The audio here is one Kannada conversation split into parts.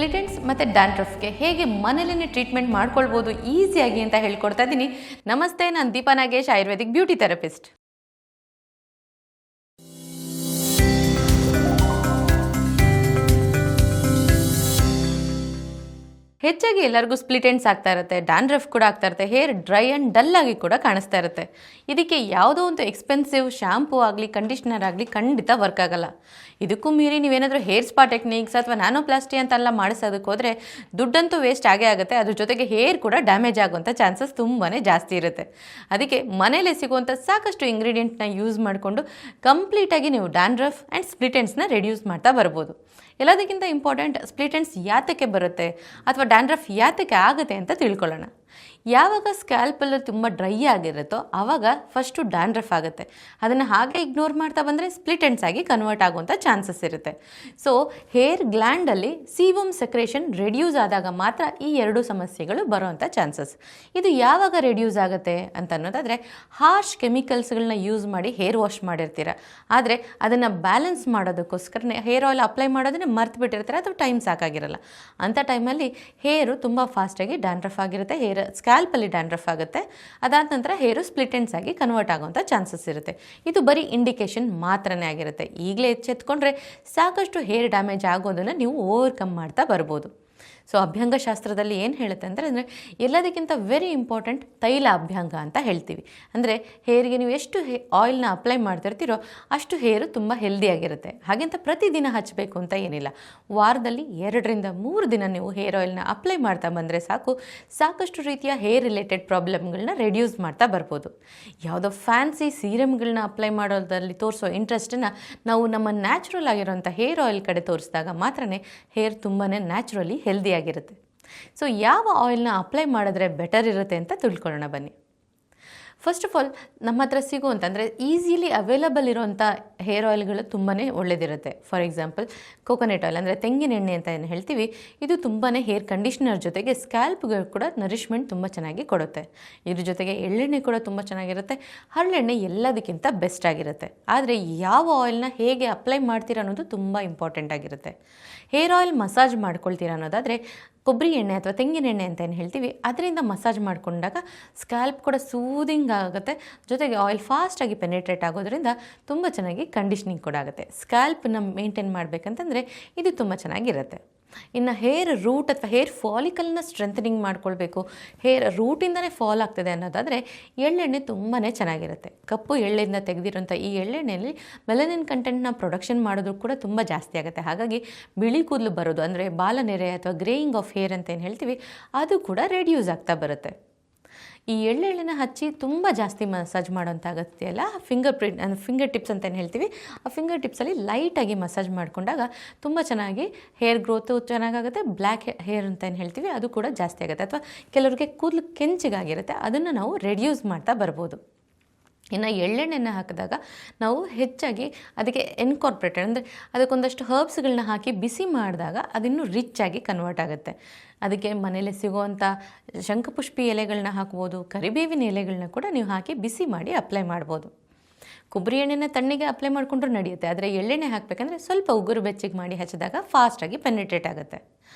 ಸ್ಪ್ಲಿಟೆಂಟ್ಸ್ ಮತ್ತು ಡ್ಯಾಂಡ್ರಫ್ಗೆ ಹೇಗೆ ಮನೇಲೇ ಟ್ರೀಟ್ಮೆಂಟ್ ಮಾಡ್ಕೊಳ್ಬೋದು ಈಸಿಯಾಗಿ ಅಂತ ಹೇಳ್ಕೊಡ್ತಾ ಇದ್ದೀನಿ. ನಮಸ್ತೆ, ನಾನು ದೀಪಾ ನಾಗೇಶ್, ಆಯುರ್ವೇದಿಕ್ ಬ್ಯೂಟಿ ಥೆರಪಿಸ್ಟ್. ಹೆಚ್ಚಾಗಿ ಎಲ್ಲರಿಗೂ ಸ್ಪ್ಲಿಟೆಂಟ್ಸ್ ಆಗ್ತಾ ಇರುತ್ತೆ, ಡ್ಯಾಂಡ್ರಫ್ ಕೂಡ ಆಗ್ತಾ ಇರುತ್ತೆ, ಹೇರ್ ಡ್ರೈ ಆ್ಯಂಡ್ ಡಲ್ ಆಗಿ ಕೂಡ ಕಾಣಿಸ್ತಾ ಇರುತ್ತೆ. ಇದಕ್ಕೆ ಯಾವುದೋ ಒಂದು ಎಕ್ಸ್ಪೆನ್ಸಿವ್ ಶ್ಯಾಂಪೂ ಆಗಲಿ ಕಂಡೀಷ್ನರ್ ಆಗಲಿ ಖಂಡಿತ ವರ್ಕ್ ಆಗಲ್ಲ. ಇದಕ್ಕೂ ಮೀರಿ ನೀವೇನಾದರೂ ಹೇರ್ ಸ್ಪಾ ಟೆಕ್ನಿಕ್ಸ್ ಅಥವಾ ನ್ಯಾನೋಪ್ಲಾಸ್ಟಿ ಅಂತೆಲ್ಲ ಮಾಡಿಸೋದಕ್ಕೆ ಹೋದರೆ ದುಡ್ಡಂತೂ ವೇಸ್ಟ್ ಆಗೇ ಆಗುತ್ತೆ. ಅದ್ರ ಜೊತೆಗೆ ಹೇರ್ ಕೂಡ ಡ್ಯಾಮೇಜ್ ಆಗುವಂಥ ಚಾನ್ಸಸ್ ತುಂಬಾ ಜಾಸ್ತಿ ಇರುತ್ತೆ. ಅದಕ್ಕೆ ಮನೇಲೆ ಸಿಗುವಂಥ ಸಾಕಷ್ಟು ಇಂಗ್ರೀಡಿಯೆಂಟ್ನ ಯೂಸ್ ಮಾಡಿಕೊಂಡು ಕಂಪ್ಲೀಟಾಗಿ ನೀವು ಡ್ಯಾಂಡ್ರಫ್ ಆ್ಯಂಡ್ ಸ್ಪ್ಲಿಟೆಂಟ್ಸ್ನ ರೆಡ್ಯೂಸ್ ಮಾಡ್ತಾ ಬರ್ಬೋದು. ಎಲ್ಲದಕ್ಕಿಂತ ಇಂಪಾರ್ಟೆಂಟ್, ಸ್ಪ್ಲಿಟೆಂಟ್ಸ್ ಯಾತಕ್ಕೆ ಬರುತ್ತೆ ಅಥವಾ ಡ್ಯಾಂಡ್ರಫ್ ಯಾತಕ್ಕೆ ಆಗುತ್ತೆ ಅಂತ ತಿಳ್ಕೊಳ್ಳೋಣ. ಯಾವಾಗ ಸ್ಕ್ಯಾಲ್ಪಲ್ಲಿ ತುಂಬ ಡ್ರೈ ಆಗಿರುತ್ತೋ ಆವಾಗ ಫಸ್ಟು ಡ್ಯಾಂಡ್ರಫ್ ಆಗುತ್ತೆ. ಅದನ್ನು ಹಾಗೆ ಇಗ್ನೋರ್ ಮಾಡ್ತಾ ಬಂದರೆ ಸ್ಪ್ಲಿಟೆಂಟ್ಸ್ ಆಗಿ ಕನ್ವರ್ಟ್ ಆಗುವಂಥ ಚಾನ್ಸಸ್ ಇರುತ್ತೆ. ಸೊ ಹೇರ್ ಗ್ಲ್ಯಾಂಡಲ್ಲಿ ಸೀಬಮ್ ಸೆಕ್ರೇಷನ್ ರೆಡ್ಯೂಸ್ ಆದಾಗ ಮಾತ್ರ ಈ ಎರಡು ಸಮಸ್ಯೆಗಳು ಬರೋವಂಥ ಚಾನ್ಸಸ್. ಇದು ಯಾವಾಗ ರೆಡ್ಯೂಸ್ ಆಗುತ್ತೆ ಅಂತ ಅನ್ನೋದಾದರೆ, ಹಾರ್ಶ್ ಕೆಮಿಕಲ್ಸ್ಗಳನ್ನ ಯೂಸ್ ಮಾಡಿ ಹೇರ್ ವಾಶ್ ಮಾಡಿರ್ತೀರ, ಆದರೆ ಅದನ್ನು ಬ್ಯಾಲೆನ್ಸ್ ಮಾಡೋದಕ್ಕೋಸ್ಕರನೇ ಹೇರ್ ಆಯಿಲ್ ಅಪ್ಲೈ ಮಾಡೋದನ್ನೇ ಮರ್ತು ಬಿಟ್ಟಿರ್ತಾರೆ ಅಥವಾ ಟೈಮ್ ಸಾಕಾಗಿರಲ್ಲ. ಅಂಥ ಟೈಮಲ್ಲಿ ಹೇರು ತುಂಬ ಫಾಸ್ಟಾಗಿ ಡ್ಯಾಂಡ್ರಫ್ ಆಗಿರುತ್ತೆ, ಹೇರ್ ಸ್ಕ್ಯಾಲ್ಪಲ್ಲಿ ಡ್ಯಾಂಡ್ರಫ್ ಆಗುತ್ತೆ. ಅದಾದ ನಂತರ ಹೇರು ಸ್ಪ್ಲಿಟೆಂಟ್ಸ್ ಆಗಿ ಕನ್ವರ್ಟ್ ಆಗುವಂಥ ಚಾನ್ಸಸ್ ಇರುತ್ತೆ. ಇದು ಬರೀ ಇಂಡಿಕೇಶನ್ ಮಾತ್ರನೇ ಆಗಿರುತ್ತೆ. ಈಗಲೇ ಎಚ್ಚೆತ್ಕೊಂಡ್ರೆ ಸಾಕಷ್ಟು ಹೇರ್ ಡ್ಯಾಮೇಜ್ ಆಗೋದನ್ನು ನೀವು ಓವರ್ಕಮ್ ಮಾಡ್ತಾ ಬರ್ಬೋದು. ಸೊ ಅಭ್ಯಂಗ ಶಾಸ್ತ್ರದಲ್ಲಿ ಏನು ಹೇಳುತ್ತೆ ಅಂದರೆ ಎಲ್ಲದಕ್ಕಿಂತ ವೆರಿ ಇಂಪಾರ್ಟೆಂಟ್ ತೈಲ ಅಭ್ಯಂಗ ಅಂತ ಹೇಳ್ತೀವಿ. ಅಂದರೆ ಹೇರಿಗೆ ನೀವು ಎಷ್ಟು ಆಯಿಲ್ನ ಅಪ್ಲೈ ಮಾಡ್ತಿರ್ತೀರೋ ಅಷ್ಟು ಹೇರು ತುಂಬ ಹೆಲ್ದಿಯಾಗಿರುತ್ತೆ. ಹಾಗೆಂತ ಪ್ರತಿದಿನ ಹಚ್ಚಬೇಕು ಅಂತ ಏನಿಲ್ಲ. ವಾರದಲ್ಲಿ 2-3 ದಿನ ನೀವು ಹೇರ್ ಆಯಿಲ್ನ ಅಪ್ಲೈ ಮಾಡ್ತಾ ಬಂದರೆ ಸಾಕಷ್ಟು ರೀತಿಯ ಹೇರ್ ರಿಲೇಟೆಡ್ ಪ್ರಾಬ್ಲಮ್ಗಳನ್ನ ರೆಡ್ಯೂಸ್ ಮಾಡ್ತಾ ಬರ್ಬೋದು. ಯಾವುದೋ ಫ್ಯಾನ್ಸಿ ಸೀರಮ್ಗಳನ್ನ ಅಪ್ಲೈ ಮಾಡೋದ್ರಲ್ಲಿ ತೋರಿಸೋ ಇಂಟ್ರೆಸ್ಟನ್ನು ನಾವು ನಮ್ಮ ನ್ಯಾಚುರಲ್ ಆಗಿರೋಂಥ ಹೇರ್ ಆಯಿಲ್ ಕಡೆ ತೋರಿಸಿದಾಗ ಮಾತ್ರನೇ ಹೇರ್ ತುಂಬಾ ನ್ಯಾಚುರಲಿ ಹೆಲ್ದಿ ಆಗಿರುತ್ತೆ. ಸೊ ಯಾವ ಆಯಿಲ್ನ ಅಪ್ಲೈ ಮಾಡಿದ್ರೆ ಬೆಟರ್ ಇರುತ್ತೆ ಅಂತ ತಿಳ್ಕೊಳ್ಳೋಣ ಬನ್ನಿ. ಫಸ್ಟ್ ಆಫ್ ಆಲ್, ನಮ್ಮ ಹತ್ರ ಸಿಗುವಂತಂದರೆ ಈಸಿಲಿ ಅವೈಲಬಲ್ ಇರೋವಂಥ ಹೇರ್ ಆಯಿಲ್ಗಳು ತುಂಬಾ ಒಳ್ಳೆಯದಿರುತ್ತೆ. ಫಾರ್ ಎಕ್ಸಾಂಪಲ್ ಕೋಕೋನಟ್ ಆಯಿಲ್, ಅಂದರೆ ತೆಂಗಿನ ಎಣ್ಣೆ ಅಂತ ಏನು ಹೇಳ್ತೀವಿ, ಇದು ತುಂಬಾ ಹೇರ್ ಕಂಡೀಷ್ನರ್ ಜೊತೆಗೆ ಸ್ಕ್ಯಾಲ್ಪ್ಗಳು ಕೂಡ ನರಿಷ್ಮೆಂಟ್ ತುಂಬ ಚೆನ್ನಾಗಿ ಕೊಡುತ್ತೆ. ಇದ್ರ ಜೊತೆಗೆ ಎಳ್ಳೆಣ್ಣೆ ಕೂಡ ತುಂಬ ಚೆನ್ನಾಗಿರುತ್ತೆ. ಹರಳೆಣ್ಣೆ ಎಲ್ಲದಕ್ಕಿಂತ ಬೆಸ್ಟ್ ಆಗಿರುತ್ತೆ. ಆದರೆ ಯಾವ ಆಯಿಲ್ನ ಹೇಗೆ ಅಪ್ಲೈ ಮಾಡ್ತೀರ ಅನ್ನೋದು ತುಂಬ ಇಂಪಾರ್ಟೆಂಟ್ ಆಗಿರುತ್ತೆ. ಹೇರ್ ಆಯಿಲ್ ಮಸಾಜ್ ಮಾಡ್ಕೊಳ್ತೀರ ಅನ್ನೋದಾದರೆ ಕೊಬ್ಬರಿ ಎಣ್ಣೆ ಅಥವಾ ತೆಂಗಿನ ಎಣ್ಣೆ ಅಂತ ಏನು ಹೇಳ್ತೀವಿ, ಅದರಿಂದ ಮಸಾಜ್ ಮಾಡಿಕೊಂಡಾಗ ಸ್ಕ್ಯಾಲ್ಪ್ ಕೂಡ ಸೂದಿಂಗ್ ಆಗುತ್ತೆ. ಜೊತೆಗೆ ಆಯಿಲ್ ಫಾಸ್ಟಾಗಿ ಪೆನೆಟ್ರೇಟ್ ಆಗೋದ್ರಿಂದ ತುಂಬ ಚೆನ್ನಾಗಿ ಕಂಡೀಷ್ನಿಂಗ್ ಕೂಡ ಆಗುತ್ತೆ. ಸ್ಕ್ಯಾಲ್ಪನ್ನ ಮೇಂಟೈನ್ ಮಾಡಬೇಕಂತಂದರೆ ಇದು ತುಂಬ ಚೆನ್ನಾಗಿರುತ್ತೆ. ಇನ್ನು ಹೇರ್ ರೂಟ್ ಅಥವಾ ಹೇರ್ ಫಾಲಿಕಲ್ನ ಸ್ಟ್ರೆಂಥನಿಂಗ್ ಮಾಡ್ಕೊಳ್ಬೇಕು, ಹೇರ್ ರೂಟಿಂದನೇ ಫಾಲ್ ಆಗ್ತದೆ ಅನ್ನೋದಾದರೆ ಎಳ್ಳೆಣ್ಣೆ ತುಂಬಾ ಚೆನ್ನಾಗಿರುತ್ತೆ. ಕಪ್ಪು ಎಳ್ಳೆಯಿಂದ ತೆಗೆದಿರೋಂಥ ಈ ಎಳ್ಳೆಣ್ಣೆಯಲ್ಲಿ ಮೆಲನಿನ್ ಕಂಟೆಂಟ್ನ ಪ್ರೊಡಕ್ಷನ್ ಮಾಡೋದು ಕೂಡ ತುಂಬ ಜಾಸ್ತಿ ಆಗುತ್ತೆ. ಹಾಗಾಗಿ ಬಿಳಿ ಕೂದಲು ಬರೋದು, ಅಂದರೆ ಬಾಲನೆರೆ ಅಥವಾ ಗ್ರೇಯಿಂಗ್ ಆಫ್ ಹೇರ್ ಅಂತ ಏನು ಹೇಳ್ತೀವಿ, ಅದು ಕೂಡ ರೆಡ್ಯೂಸ್ ಆಗ್ತಾ ಬರುತ್ತೆ. ಈ ಎಳ್ಳೆಣ್ಣೆನ ಹಚ್ಚಿ ತುಂಬ ಜಾಸ್ತಿ ಮಸಾಜ್ ಮಾಡೋಂಥ ಅಗತ್ಯ ಇಲ್ಲ. ಫಿಂಗರ್ ಟಿಪ್ಸ್ ಅಂತ ಏನು ಹೇಳ್ತೀವಿ, ಆ ಫಿಂಗರ್ ಟಿಪ್ಸಲ್ಲಿ ಲೈಟಾಗಿ ಮಸಾಜ್ ಮಾಡಿಕೊಂಡಾಗ ತುಂಬ ಚೆನ್ನಾಗಿ ಹೇರ್ ಗ್ರೋತು ಚೆನ್ನಾಗಾಗುತ್ತೆ. ಬ್ಲ್ಯಾಕ್ ಹೇರ್ ಅಂತ ಏನು ಹೇಳ್ತೀವಿ ಅದು ಕೂಡ ಜಾಸ್ತಿ ಆಗುತ್ತೆ. ಅಥವಾ ಕೆಲವರಿಗೆ ಕೂದಲು ಕೆಂಚಿಗಾಗಿರುತ್ತೆ, ಅದನ್ನು ನಾವು ರೆಡ್ಯೂಸ್ ಮಾಡ್ತಾ ಬರ್ಬೋದು. ಇನ್ನು ಎಳ್ಳೆಣ್ಣೆನ ಹಾಕಿದಾಗ ನಾವು ಹೆಚ್ಚಾಗಿ ಅದಕ್ಕೆ ಇನ್ಕಾರ್ಪೊರೇಟೆಡ್, ಅಂದರೆ ಅದಕ್ಕೊಂದಷ್ಟು ಹರ್ಬ್ಸ್ಗಳನ್ನ ಹಾಕಿ ಬಿಸಿ ಮಾಡಿದಾಗ ಅದಿನ್ನೂ ರಿಚ್ ಆಗಿ ಕನ್ವರ್ಟ್ ಆಗುತ್ತೆ. ಅದಕ್ಕೆ ಮನೇಲಿ ಸಿಗುವಂಥ ಶಂಖಪುಷ್ಪಿ ಎಲೆಗಳನ್ನ ಹಾಕ್ಬೋದು, ಕರಿಬೇವಿನ ಎಲೆಗಳನ್ನ ಕೂಡ ನೀವು ಹಾಕಿ ಬಿಸಿ ಮಾಡಿ ಅಪ್ಲೈ ಮಾಡ್ಬೋದು. ಕೊಬ್ಬರಿ ಎಣ್ಣೆನ ತಣ್ಣಗೆ ಅಪ್ಲೈ ಮಾಡಿಕೊಂಡ್ರೂ ನಡೆಯುತ್ತೆ, ಆದರೆ ಎಳ್ಳೆಣ್ಣೆ ಹಾಕಬೇಕಂದ್ರೆ ಸ್ವಲ್ಪ ಉಗುರು ಬೆಚ್ಚಗೆ ಮಾಡಿ ಹಚ್ಚಿದಾಗ ಫಾಸ್ಟಾಗಿ ಪೆನೆಟ್ರೇಟ್ ಆಗುತ್ತೆ.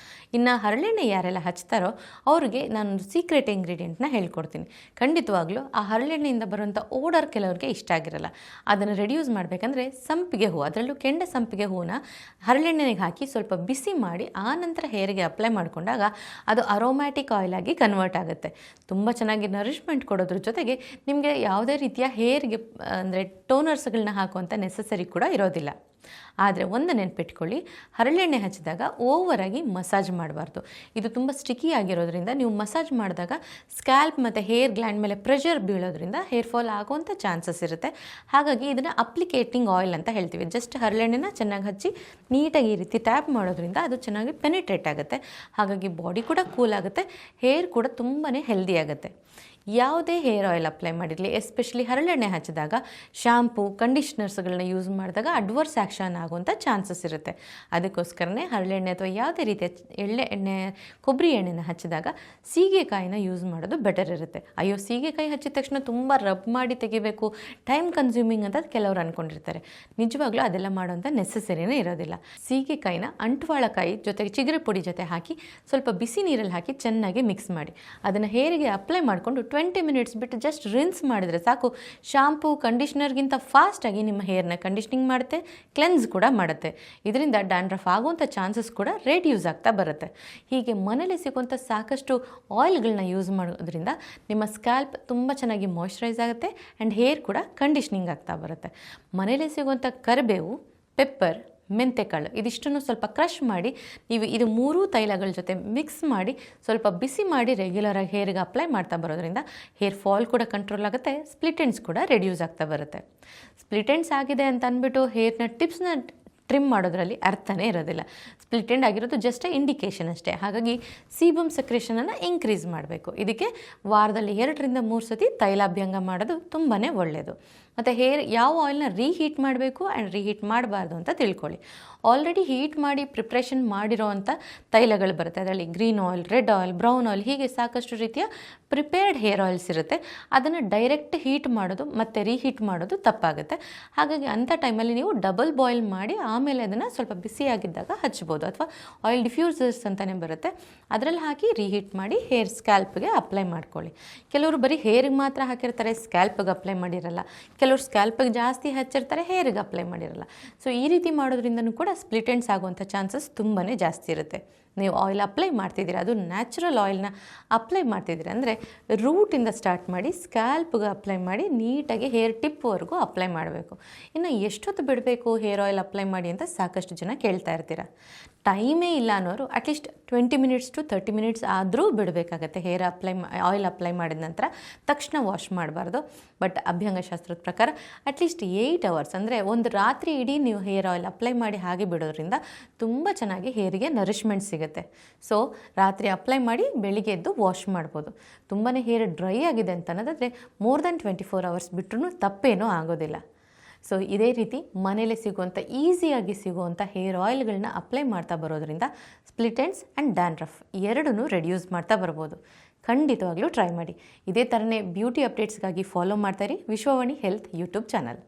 ಇನ್ನು ಹರಳೆಣ್ಣೆ ಯಾರೆಲ್ಲ ಹಚ್ತಾರೋ ಅವ್ರಿಗೆ ನಾನೊಂದು ಸೀಕ್ರೆಟ್ ಇಂಗ್ರೀಡಿಯೆಂಟ್ನ ಹೇಳ್ಕೊಡ್ತೀನಿ. ಖಂಡಿತವಾಗ್ಲೂ ಆ ಹರಳೆಣ್ಣೆಯಿಂದ ಬರುವಂಥ ಓಡರ್ ಕೆಲವ್ರಿಗೆ ಇಷ್ಟ ಆಗಿರಲ್ಲ. ಅದನ್ನು ರೆಡ್ಯೂಸ್ ಮಾಡಬೇಕಂದ್ರೆ ಸಂಪಿಗೆ ಹೂವು, ಅದರಲ್ಲೂ ಕೆಂಡ ಸಂಪಿಗೆ ಹೂವನ್ನ ಹರಳೆಣ್ಣೆಗೆ ಹಾಕಿ ಸ್ವಲ್ಪ ಬಿಸಿ ಮಾಡಿ ಆನಂತರ ಹೇರಿಗೆ ಅಪ್ಲೈ ಮಾಡಿಕೊಂಡಾಗ ಅದು ಅರೋಮ್ಯಾಟಿಕ್ ಆಯಿಲ್ ಆಗಿ ಕನ್ವರ್ಟ್ ಆಗುತ್ತೆ. ತುಂಬ ಚೆನ್ನಾಗಿ ನರಿಷ್ಮೆಂಟ್ ಕೊಡೋದ್ರ ಜೊತೆಗೆ ನಿಮಗೆ ಯಾವುದೇ ರೀತಿಯ ಹೇರ್ಗೆ ಅಂದರೆ ಟೋನರ್ಸ್ಗಳನ್ನ ಹಾಕುವಂಥ ನೆಸಸರಿ ಕೂಡ ಇರೋದಿಲ್ಲ. ಆದರೆ ಒಂದು ನೆನ್ಪಿಟ್ಕೊಳ್ಳಿ, ಹರಳೆಣ್ಣೆ ಹಚ್ಚಿದಾಗ ಓವರಾಗಿ ಮಸಾಜ್ ಮಾಡಬಾರ್ದು. ಇದು ತುಂಬ ಸ್ಟಿಕಿ ಆಗಿರೋದ್ರಿಂದ ನೀವು ಮಸಾಜ್ ಮಾಡಿದಾಗ ಸ್ಕ್ಯಾಲ್ಪ್ ಮತ್ತು ಹೇರ್ ಗ್ಲ್ಯಾಂಡ್ ಮೇಲೆ ಪ್ರೆಷರ್ ಬೀಳೋದ್ರಿಂದ ಹೇರ್ ಫಾಲ್ ಆಗುವಂಥ ಚಾನ್ಸಸ್ ಇರುತ್ತೆ. ಹಾಗಾಗಿ ಇದನ್ನು ಅಪ್ಲಿಕೇಟಿಂಗ್ ಆಯಿಲ್ ಅಂತ ಹೇಳ್ತೀವಿ. ಜಸ್ಟ್ ಹರಳೆಣ್ಣೆನ ಚೆನ್ನಾಗಿ ಹಚ್ಚಿ ನೀಟಾಗಿ ಈ ರೀತಿ ಟ್ಯಾಪ್ ಮಾಡೋದ್ರಿಂದ ಅದು ಚೆನ್ನಾಗಿ ಪೆನೆಟ್ರೇಟ್ ಆಗುತ್ತೆ. ಹಾಗಾಗಿ ಬಾಡಿ ಕೂಡ ಕೂಲ್ ಆಗುತ್ತೆ, ಹೇರ್ ಕೂಡ ತುಂಬಾ ಹೆಲ್ದಿ ಆಗುತ್ತೆ. ಯಾವುದೇ ಹೇರ್ ಆಯಿಲ್ ಅಪ್ಲೈ ಮಾಡಿರಲಿ, ಎಸ್ಪೆಷಲಿ ಹರಳೆಣ್ಣೆ ಹಚ್ಚಿದಾಗ ಶಾಂಪೂ ಕಂಡೀಷ್ನರ್ಸ್ಗಳನ್ನ ಯೂಸ್ ಮಾಡಿದಾಗ ಅಡ್ವರ್ಸ್ ಆ್ಯಕ್ಷನ್ ಆಗುವಂಥ ಚಾನ್ಸಸ್ ಇರುತ್ತೆ. ಅದಕ್ಕೋಸ್ಕರನೇ ಹರಳೆಣ್ಣೆ ಅಥವಾ ಯಾವುದೇ ರೀತಿಯ ಎಣ್ಣೆ ಕೊಬ್ಬರಿ ಎಣ್ಣೆನ ಹಚ್ಚಿದಾಗ ಸೀಗೆಕಾಯಿನ ಯೂಸ್ ಮಾಡೋದು ಬೆಟರ್ ಇರುತ್ತೆ. ಅಯ್ಯೋ, ಸೀಗೆಕಾಯಿ ಹಚ್ಚಿದ ತಕ್ಷಣ ತುಂಬ ರಬ್ ಮಾಡಿ ತೆಗಿಬೇಕು, ಟೈಮ್ ಕನ್ಸ್ಯೂಮಿಂಗ್ ಅಂತ ಕೆಲವರು ಅಂದ್ಕೊಂಡಿರ್ತಾರೆ. ನಿಜವಾಗ್ಲೂ ಅದೆಲ್ಲ ಮಾಡೋಂಥ ನೆಸೆಸರಿನೇ ಇರೋದಿಲ್ಲ. ಸೀಗೆಕಾಯಿನ ಅಂಟ್ವಾಳಕಾಯಿ ಜೊತೆಗೆ ಚಿಗುರೆ ಪುಡಿ ಜೊತೆ ಹಾಕಿ ಸ್ವಲ್ಪ ಬಿಸಿ ನೀರಲ್ಲಿ ಹಾಕಿ ಚೆನ್ನಾಗಿ ಮಿಕ್ಸ್ ಮಾಡಿ ಅದನ್ನು ಹೇರಿಗೆ ಅಪ್ಲೈ ಮಾಡಿಕೊಂಡು 20 ಮಿನಿಟ್ಸ್ ಬಿಟ್ಟು ಜಸ್ಟ್ ರಿನ್ಸ್ ಮಾಡಿದರೆ ಸಾಕು. ಶಾಂಪೂ ಕಂಡೀಷ್ನರ್ಗಿಂತ ಫಾಸ್ಟಾಗಿ ನಿಮ್ಮ ಹೇರ್ನ ಕಂಡೀಷ್ನಿಂಗ್ ಮಾಡುತ್ತೆ, ಕ್ಲೆನ್ಸ್ ಕೂಡ ಮಾಡುತ್ತೆ. ಇದರಿಂದ ಡ್ಯಾಂಡ್ರಫ್ ಆಗುವಂಥ ಚಾನ್ಸಸ್ ಕೂಡ ರೆಡ್ಯೂಸ್ ಆಗ್ತಾ ಬರುತ್ತೆ. ಹೀಗೆ ಮನೇಲಿ ಸಿಗುವಂಥ ಸಾಕಷ್ಟು ಆಯಿಲ್ಗಳನ್ನ ಯೂಸ್ ಮಾಡೋದ್ರಿಂದ ನಿಮ್ಮ ಸ್ಕ್ಯಾಲ್ಪ್ ತುಂಬ ಚೆನ್ನಾಗಿ ಮಾಯ್ಶ್ಚರೈಸ್ ಆಗುತ್ತೆ ಆ್ಯಂಡ್ ಹೇರ್ ಕೂಡ ಕಂಡೀಷ್ನಿಂಗ್ ಆಗ್ತಾ ಬರುತ್ತೆ. ಮನೇಲಿ ಸಿಗುವಂಥ ಕರಿಬೇವು, ಪೆಪ್ಪರ್, ಮೆಂತೆಕಾಳು ಇದಿಷ್ಟನ್ನು ಸ್ವಲ್ಪ ಕ್ರಷ್ ಮಾಡಿ ನೀವು ಇದು 3 ತೈಲಗಳ ಜೊತೆ ಮಿಕ್ಸ್ ಮಾಡಿ ಸ್ವಲ್ಪ ಬಿಸಿ ಮಾಡಿ ರೆಗ್ಯುಲರಾಗಿ ಹೇರ್ಗೆ ಅಪ್ಲೈ ಮಾಡ್ತಾ ಬರೋದ್ರಿಂದ ಹೇರ್ ಫಾಲ್ ಕೂಡ ಕಂಟ್ರೋಲ್ ಆಗುತ್ತೆ, ಸ್ಪ್ಲಿಟ್ ಎಂಡ್ಸ್ ಕೂಡ ರೆಡ್ಯೂಸ್ ಆಗ್ತಾ ಬರುತ್ತೆ. ಸ್ಪ್ಲಿಟ್ ಎಂಡ್ಸ್ ಆಗಿದೆ ಅಂತ ಅಂದ್ಬಿಟ್ಟು ಹೇರ್ನ ಟಿಪ್ಸ್ನ ಟ್ರಿಮ್ ಮಾಡೋದ್ರಲ್ಲಿ ಅರ್ಥನೇ ಇರೋದಿಲ್ಲ. ಸ್ಪ್ಲಿಟ್ ಎಂಡ್ ಆಗಿರೋದು ಜಸ್ಟ್ ಇಂಡಿಕೇಷನ್ ಅಷ್ಟೇ. ಹಾಗಾಗಿ ಸೀಬಮ್ ಸೆಕ್ರೇಷನನ್ನು ಇನ್ಕ್ರೀಸ್ ಮಾಡಬೇಕು. ಇದಕ್ಕೆ ವಾರದಲ್ಲಿ 2 ರಿಂದ 3 ಸತಿ ತೈಲಾಭ್ಯಂಗ ಮಾಡೋದು ತುಂಬಾ ಒಳ್ಳೆಯದು. ಮತ್ತು ಹೇರ್ ಯಾವ ಆಯಿಲ್ನ ರೀಹೀಟ್ ಮಾಡಬೇಕು ಆ್ಯಂಡ್ ರೀಹೀಟ್ ಮಾಡಬಾರ್ದು ಅಂತ ತಿಳ್ಕೊಳ್ಳಿ. ಆಲ್ರೆಡಿ ಹೀಟ್ ಮಾಡಿ ಪ್ರಿಪ್ರೇಷನ್ ಮಾಡಿರೋ ಅಂಥ ತೈಲಗಳು ಬರುತ್ತೆ. ಅದರಲ್ಲಿ green oil, red oil, brown oil ಹೀಗೆ ಸಾಕಷ್ಟು ರೀತಿಯ ಪ್ರಿಪೇರ್ಡ್ ಹೇರ್ ಆಯಿಲ್ಸ್ ಇರುತ್ತೆ. ಅದನ್ನು ಡೈರೆಕ್ಟ್ ಹೀಟ್ ಮಾಡೋದು ಮತ್ತು ರೀಹೀಟ್ ಮಾಡೋದು ತಪ್ಪಾಗುತ್ತೆ. ಹಾಗಾಗಿ ಅಂಥ ಟೈಮಲ್ಲಿ ನೀವು ಡಬಲ್ ಬಾಯ್ಲ್ ಮಾಡಿ ಆಮೇಲೆ ಅದನ್ನು ಸ್ವಲ್ಪ ಬಿಸಿಯಾಗಿದ್ದಾಗ ಹಚ್ಬೋದು, ಅಥವಾ ಆಯಿಲ್ ಡಿಫ್ಯೂಸರ್ಸ್ ಅಂತಲೇ ಬರುತ್ತೆ, ಅದರಲ್ಲಿ ಹಾಕಿ ರೀಹೀಟ್ ಮಾಡಿ ಹೇರ್ ಸ್ಕ್ಯಾಲ್ಪ್ಗೆ ಅಪ್ಲೈ ಮಾಡ್ಕೊಳ್ಳಿ. ಕೆಲವರು ಬರೀ ಹೇರಿಗೆ ಮಾತ್ರ ಹಾಕಿರ್ತಾರೆ, ಸ್ಕ್ಯಾಲ್ಪ್ಗೆ ಅಪ್ಲೈ ಮಾಡಿರಲ್ಲ. ಕೆಲವರು ಸ್ಕ್ಯಾಲ್ಪಿಗೆ ಜಾಸ್ತಿ ಹಚ್ಚಿರ್ತಾರೆ, ಹೇರಿಗೆ ಅಪ್ಲೈ ಮಾಡಿರಲ್ಲ. ಸೊ ಈ ರೀತಿ ಮಾಡೋದ್ರಿಂದನೂ ಕೂಡ ಸ್ಪ್ಲಿಟ್ ಎಂಡ್ಸ್ ಆಗುವಂಥ ಚಾನ್ಸಸ್ ತುಂಬಾ ಜಾಸ್ತಿ ಇರುತ್ತೆ. ನೀವು ಆಯಿಲ್ ಅಪ್ಲೈ ಮಾಡ್ತಿದ್ದೀರಾ, ಅದು ನ್ಯಾಚುರಲ್ ಆಯಿಲ್ನ ಅಪ್ಲೈ ಮಾಡ್ತಿದ್ದೀರಾ ಅಂದರೆ ರೂಟಿಂದ ಸ್ಟಾರ್ಟ್ ಮಾಡಿ ಸ್ಕ್ಯಾಲ್ಪ್ಗೆ ಅಪ್ಲೈ ಮಾಡಿ ನೀಟಾಗಿ ಹೇರ್ ಟಿಪ್ವರೆಗೂ ಅಪ್ಲೈ ಮಾಡಬೇಕು. ಇನ್ನು ಎಷ್ಟೊತ್ತು ಬಿಡಬೇಕು ಹೇರ್ ಆಯಿಲ್ ಅಪ್ಲೈ ಮಾಡಿ ಅಂತ ಸಾಕಷ್ಟು ಜನ ಕೇಳ್ತಾ ಇರ್ತೀರ. ಟೈಮೇ ಇಲ್ಲ ಅನ್ನೋರು ಅಟ್ಲೀಸ್ಟ್ 20 ಮಿನಿಟ್ಸ್ ಟು 30 ಮಿನಿಟ್ಸ್ ಆದರೂ ಬಿಡಬೇಕಾಗತ್ತೆ. ಹೇರ್ ಆಯಿಲ್ ಅಪ್ಲೈ ಮಾಡಿದ ನಂತರ ತಕ್ಷಣ ವಾಶ್ ಮಾಡಬಾರ್ದು. ಬಟ್ ಅಭ್ಯಂಗಶಾಸ್ತ್ರದ ಪ್ರಕಾರ ಅಟ್ಲೀಸ್ಟ್ 8 ಅವರ್ಸ್ ಅಂದರೆ ಒಂದು ರಾತ್ರಿ ಇಡೀ ನೀವು ಹೇರ್ ಆಯಿಲ್ ಅಪ್ಲೈ ಮಾಡಿ ಹಾಗೆ ಬಿಡೋದ್ರಿಂದ ತುಂಬ ಚೆನ್ನಾಗಿ ಹೇರಿಗೆ ನರಿಷ್ಮೆಂಟ್ ಸಿಗುತ್ತೆ. ಸೊ ರಾತ್ರಿ ಅಪ್ಲೈ ಮಾಡಿ ಬೆಳಿಗ್ಗೆ ಎದ್ದು ವಾಶ್ ಮಾಡ್ಬೋದು. ತುಂಬಾ ಹೇರ್ ಡ್ರೈ ಆಗಿದೆ ಅಂತ ಅನ್ನೋದಾದರೆ ಮೋರ್ ದ್ಯಾನ್ 24 ಅವರ್ಸ್ ಬಿಟ್ಟರೂ ತಪ್ಪೇನೂ ಆಗೋದಿಲ್ಲ. ಸೊ ಇದೇ ರೀತಿ ಮನೇಲಿ ಸಿಗುವಂಥ ಈಸಿಯಾಗಿ ಸಿಗುವಂಥ ಹೇರ್ ಆಯಿಲ್ಗಳನ್ನ ಅಪ್ಲೈ ಮಾಡ್ತಾ ಬರೋದ್ರಿಂದ ಸ್ಪ್ಲಿಟ್ ಎಂಡ್ಸ್ ಆ್ಯಂಡ್ ಡ್ಯಾಂಡ್ರಫ್ ಎರಡನ್ನೂ ರೆಡ್ಯೂಸ್ ಮಾಡ್ತಾ ಬರ್ಬೋದು. ಖಂಡಿತವಾಗ್ಲೂ ಟ್ರೈ ಮಾಡಿ. ಇದೇ ಥರನೇ ಬ್ಯೂಟಿ ಅಪ್ಡೇಟ್ಸ್ಗಾಗಿ ಫಾಲೋ ಮಾಡ್ತಾಯಿರಿ ವಿಶ್ವವಾಣಿ ಹೆಲ್ತ್ ಯೂಟ್ಯೂಬ್ ಚಾನಲ್.